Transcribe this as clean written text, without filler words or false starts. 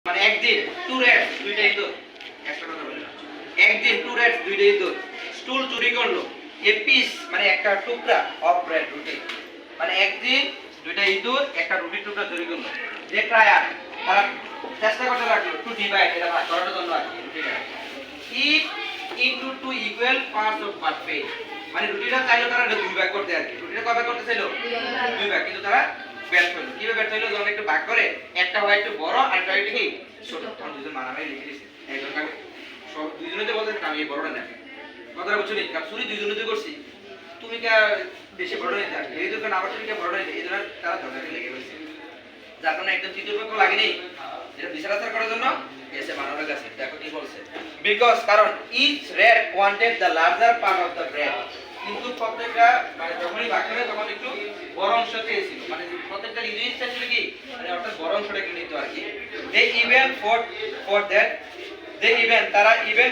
মানে একদিন two rates দুইটা ইঁদুর একটা কথা বলি একদিন টু রেটস দুইটা ইঁদুর স্টুল চুরি করলো এ পিস মানে একটা টুকরা অফ ব্রেড রুটি মানে একদিন দুইটা ইঁদুর একটা রুটির টুকরা চুরি করলো যে ট্রায়ার তারা চেষ্টা করতে লাগলো টু ডিভাইড এটা ভাগ করার জন্য আর কি রুটিটা it into two equal parts of perfect মানে রুটিটা চাইলো তারা দুই ভাগ করতে আর কি রুটিটা কয় ভাগ করতে চাইলো দুই ভাগ কিন্তু তারা ব্যর্থ হলো কিভাবে ব্যর্থ হলো যখন একটু ভাগ করে একটা হয় একটু বড় আর একটা একটু কি ছোট তখন দুজন মারামারি লিখে দিয়েছে একজন কাকে সব দুইজনেতে বলতে আমি এই বড়টা নেব কথাটা বুঝছো নি চুরি দুইজনেতে করছি তুমি কে বেশি বড় নিতে আর এই দোকান আবার তুমি কে বড় নিতে এই জন্য তারা ঝগড়া লেগে গেছে যার কারণে একদম তৃতীয় পক্ষ লাগেনি এটা বিচারাচার করার জন্য এসে মানবের কাছে দেখো কি বলছে বিকজ কারণ each rat wanted the larger part of the bread কিন্তু প্রত্যেকটা মানে যখনই ভাগ করে তখন একটু বড় অংশ চেয়েছিল মানে প্রত্যেকটা নিজের ইচ্ছা ছিল কি মানে অর্থাৎ বড় অংশটা কিনে নিত আর কি they even for that they even তারা ইভেন